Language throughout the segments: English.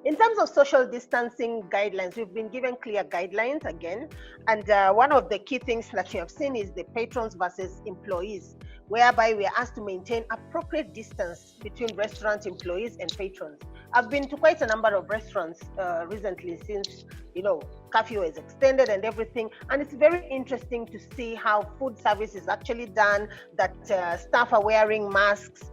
In terms of social distancing guidelines, we've been given clear guidelines again. And one of the key things that you have seen is the patrons versus employees, whereby we are asked to maintain appropriate distance between restaurant employees and patrons. I've been to quite a number of restaurants recently since, curfew is extended and everything. And it's very interesting to see how food service is actually done, that staff are wearing masks,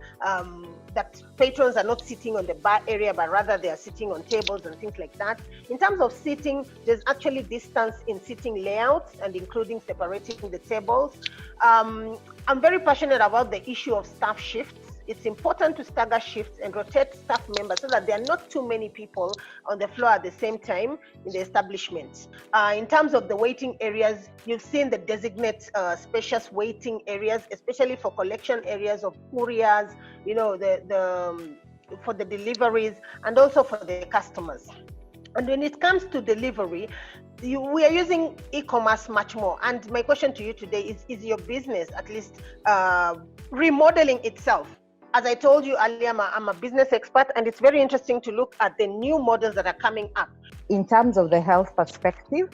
that patrons are not sitting on the bar area, but rather they are sitting on tables and things like that. In terms of sitting, there's actually distance in sitting layouts and including separating the tables. I'm very passionate about the issue of staff shifts. It's important to stagger shifts and rotate staff members so that there are not too many people on the floor at the same time in the establishment. In terms of the waiting areas, you've seen the designate spacious waiting areas, especially for collection areas of couriers, for the deliveries and also for the customers. And when it comes to delivery, we are using e-commerce much more. And my question to you today is your business at least remodeling itself? As I told you earlier, I'm a business expert, and it's very interesting to look at the new models that are coming up. In terms of the health perspective,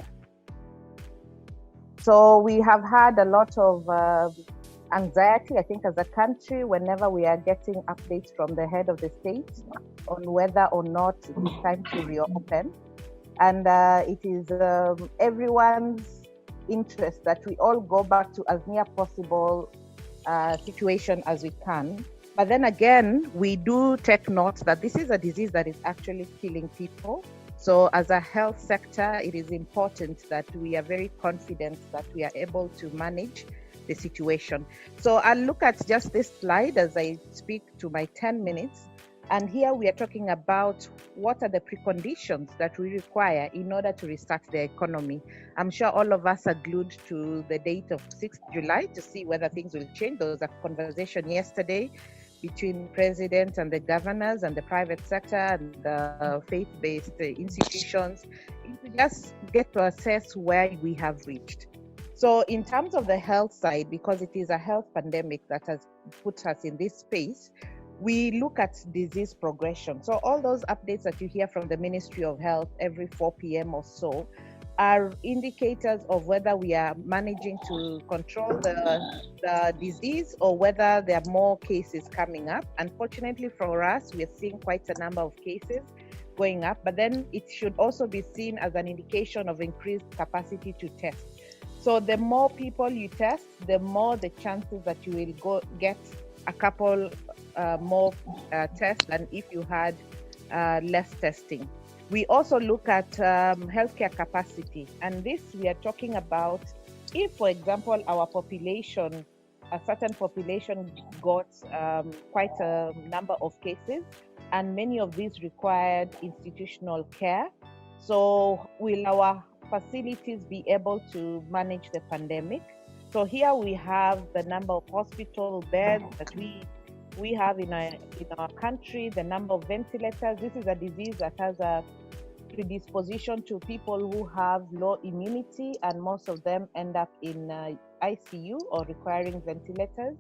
so we have had a lot of anxiety, I think, as a country, whenever we are getting updates from the head of the state on whether or not it is time to reopen. And it is everyone's interest that we all go back to as near possible situation as we can. But then again, we do take note that this is a disease that is actually killing people. So as a health sector, it is important that we are very confident that we are able to manage the situation. So I'll look at just this slide as I speak to my 10 minutes. And here we are talking about what are the preconditions that we require in order to restart the economy. I'm sure all of us are glued to the date of 6th July to see whether things will change. There was a conversation yesterday between president and the governors and the private sector and the faith-based institutions to just get to assess where we have reached. So in terms of the health side, because it is a health pandemic that has put us in this space, we look at disease progression. So all those updates that you hear from the Ministry of Health every 4 p.m. or so are indicators of whether we are managing to control the disease or whether there are more cases coming up. Unfortunately for us, we are seeing quite a number of cases going up, but then it should also be seen as an indication of increased capacity to test. So the more people you test, the more the chances that you will get a couple more tests than if you had less testing. We also look at healthcare capacity, and this we are talking about if, for example, our population, a certain population got quite a number of cases, and many of these required institutional care. So will our facilities be able to manage the pandemic? So here we have the number of hospital beds that we have in our country, the number of ventilators. This is a disease that has a predisposition to people who have low immunity, and most of them end up in ICU or requiring ventilators.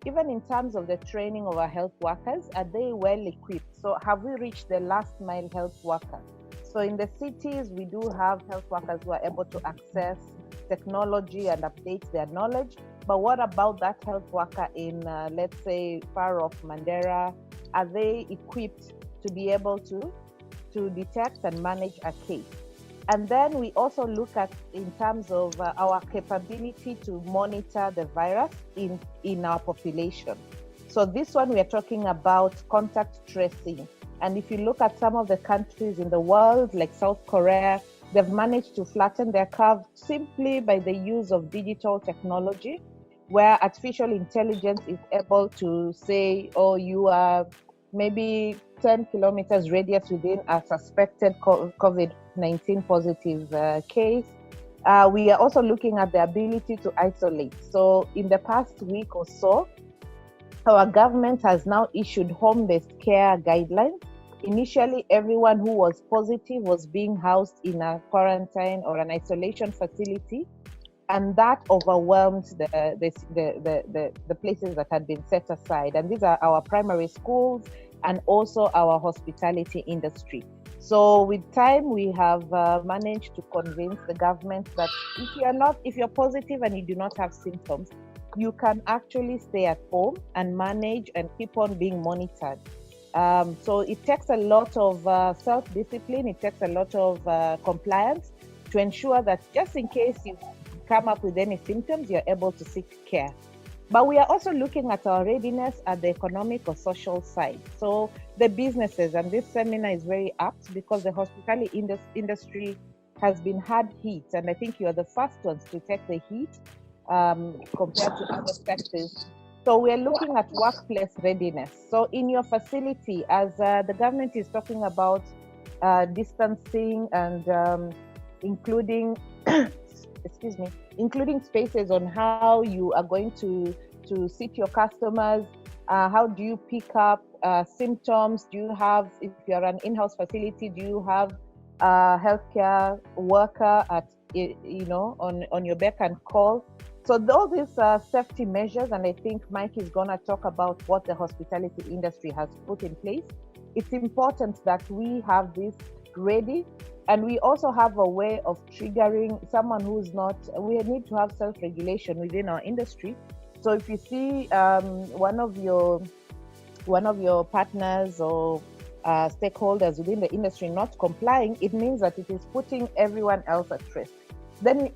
Even in terms of the training of our health workers, are they well equipped? So have we reached the last mile health worker? So in the cities, we do have health workers who are able to access technology and update their knowledge. But what about that health worker in, let's say, far off Mandera? Are they equipped to be able to detect and manage a case? And then we also look at in terms of our capability to monitor the virus in our population. So this one, we are talking about contact tracing. And if you look at some of the countries in the world, like South Korea, they've managed to flatten their curve simply by the use of digital technology, where artificial intelligence is able to say, oh, you are maybe 10 kilometers radius within a suspected COVID-19 positive case. We are also looking at the ability to isolate. So in the past week or so, our government has now issued home-based care guidelines. Initially, everyone who was positive was being housed in a quarantine or an isolation facility, and that overwhelmed the places that had been set aside. And these are our primary schools and also our hospitality industry. So with time, we have managed to convince the government that if you're positive and you do not have symptoms, you can actually stay at home and manage and keep on being monitored. So it takes a lot of self-discipline. It takes a lot of compliance to ensure that just in case you come up with any symptoms, you're able to seek care. But we are also looking at our readiness at the economic or social side. So the businesses, and this seminar is very apt because the hospitality industry has been hard hit, and I think you are the first ones to take the heat compared to other sectors. So we are looking at workplace readiness. So in your facility, as the government is talking about distancing and including excuse me, including spaces on how you are going to seat your customers. How do you pick up symptoms? Do you have, if you're an in-house facility, do you have a healthcare worker at, on your beck and call? So those is safety measures, and I think Mike is going to talk about what the hospitality industry has put in place. It's important that we have this ready. And we also have a way of triggering someone who's not, we need to have self-regulation within our industry. So if you see one of your partners or stakeholders within the industry not complying, it means that it is putting everyone else at risk. Then,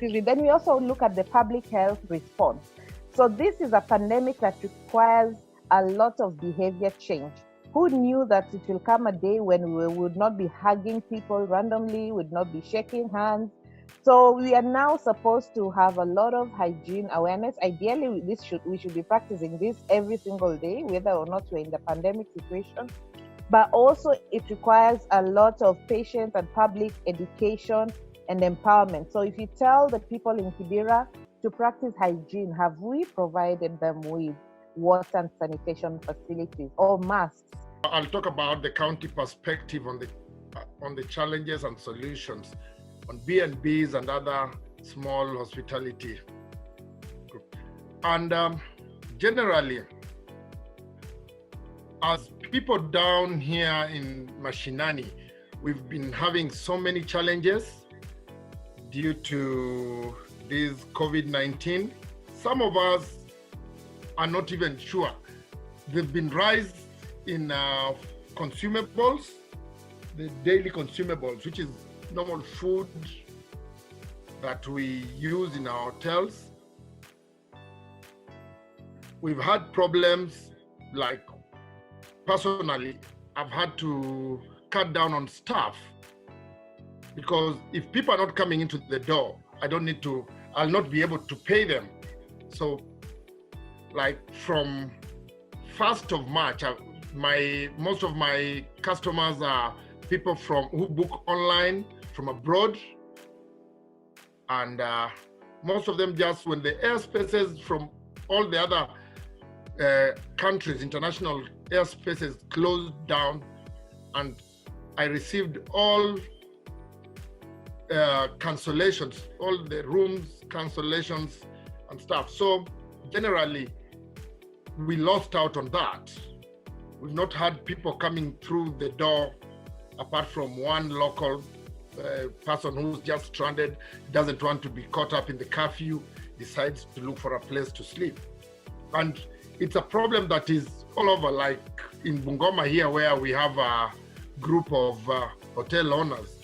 then we also look at the public health response. So this is a pandemic that requires a lot of behavior change. Who knew that it will come a day when we would not be hugging people randomly, would not be shaking hands? So we are now supposed to have a lot of hygiene awareness. Ideally, we should be practicing this every single day, whether or not we're in the pandemic situation. But also it requires a lot of patient and public education and empowerment. So if you tell the people in Kibera to practice hygiene, have we provided them with water and sanitation facilities or masks? I'll talk about the county perspective on the challenges and solutions on B&Bs and other small hospitality group. And generally, as people down here in Mashinani, we've been having so many challenges due to this COVID-19. Some of us are not even sure. There've been rise in consumables, the daily consumables, which is normal food that we use in our hotels. We've had problems, like personally, I've had to cut down on staff because if people are not coming into the door, I'll not be able to pay them. So like from 1st of March, most of my customers are people who book online from abroad, and most of them just when the airspaces from all the other countries, international airspaces closed down, and I received all cancellations, all the rooms cancellations and stuff. So generally, we lost out on that. We've not had people coming through the door apart from one local person who's just stranded, doesn't want to be caught up in the curfew, decides to look for a place to sleep. And it's a problem that is all over, like in Bungoma here, where we have a group of hotel owners.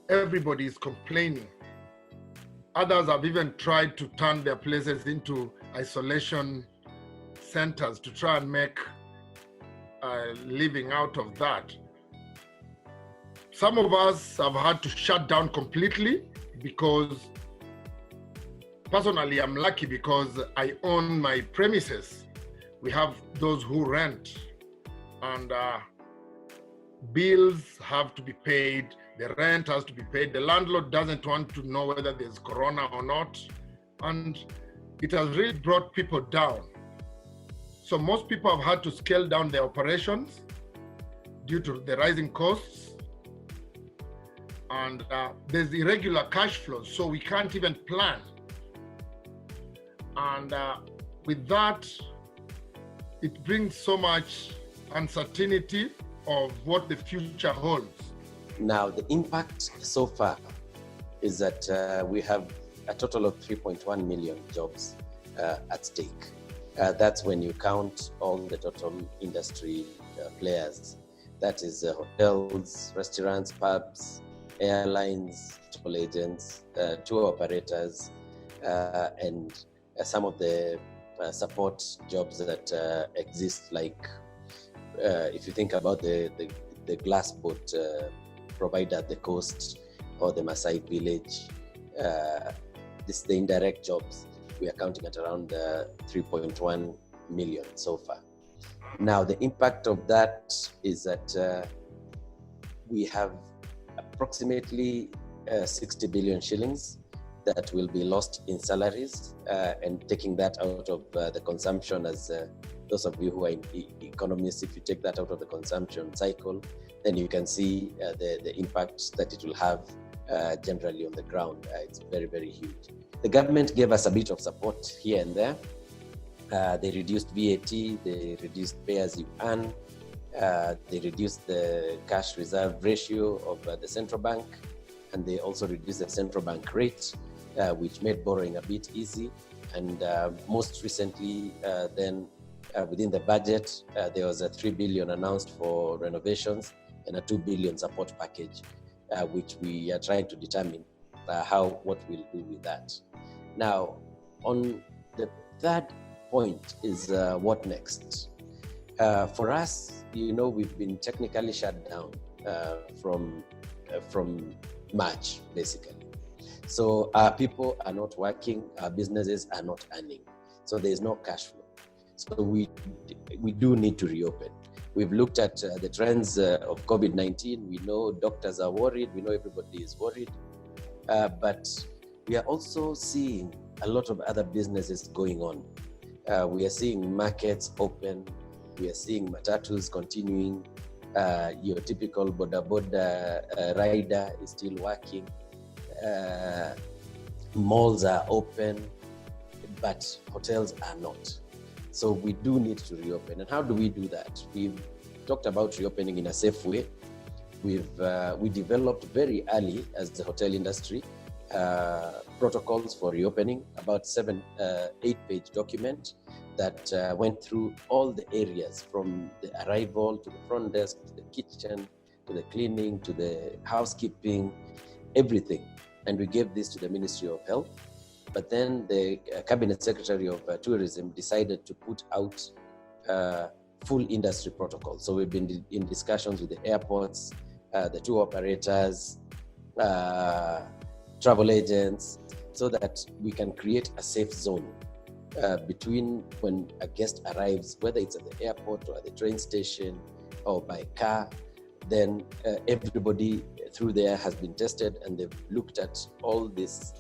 Everybody is complaining. Others have even tried to turn their places into isolation centers to try and make a living out of that. Some of us have had to shut down completely because personally, I'm lucky because I own my premises. We have those who rent, and bills have to be paid, the rent has to be paid. The landlord doesn't want to know whether there's corona or not, and it has really brought people down. So most people have had to scale down their operations due to the rising costs, and there's irregular cash flows, so we can't even plan. And with that, it brings so much uncertainty of what the future holds? Now, the impact so far is that we have a total of 3.1 million jobs at stake. That's when you count all the total industry players. That is hotels, restaurants, pubs, airlines, travel agents, tour operators, and some of the support jobs that exist, like if you think about the glass boat provider at the coast or the Maasai village, the indirect jobs, we are counting at around 3.1 million so far. Now, the impact of that is that we have approximately 60 billion shillings that will be lost in salaries, and taking that out of the consumption, as those of you who are economists, if you take that out of the consumption cycle, then you can see the impact that it will have generally on the ground. It's very, very huge. The government gave us a bit of support here and there. They reduced VAT, they reduced pay as you earn, they reduced the cash reserve ratio of the central bank, and they also reduced the central bank rate, which made borrowing a bit easy. And most recently, then within the budget, there was a 3 billion announced for renovations and a 2 billion support package, which we are trying to determine what we'll do with that. Now, on the third point is what next? For us, we've been technically shut down from March, basically. So our people are not working, our businesses are not earning. So there's no cash flow. So we do need to reopen. We've looked at the trends of COVID-19. We know doctors are worried. We know everybody is worried. But we are also seeing a lot of other businesses going on. We are seeing markets open. We are seeing matatus continuing. Your typical boda rider is still working. Malls are open, but hotels are not. So we do need to reopen. And how do we do that? We've talked about reopening in a safe way. We developed very early as the hotel industry protocols for reopening, about 8-page document that went through all the areas, from the arrival to the front desk, to the kitchen, to the cleaning, to the housekeeping, everything. And we gave this to the Ministry of Health. But then the Cabinet Secretary of Tourism decided to put out full industry protocols. So we've been in discussions with the airports, the tour operators, travel agents, so that we can create a safe zone between when a guest arrives, whether it's at the airport or at the train station or by car. Then everybody through there has been tested, and they've looked at all these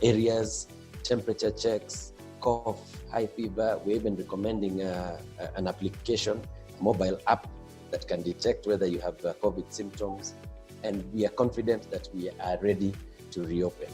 areas, temperature checks, cough, high fever. We're even recommending an application, a mobile app that can detect whether you have COVID symptoms. And we are confident that we are ready to reopen.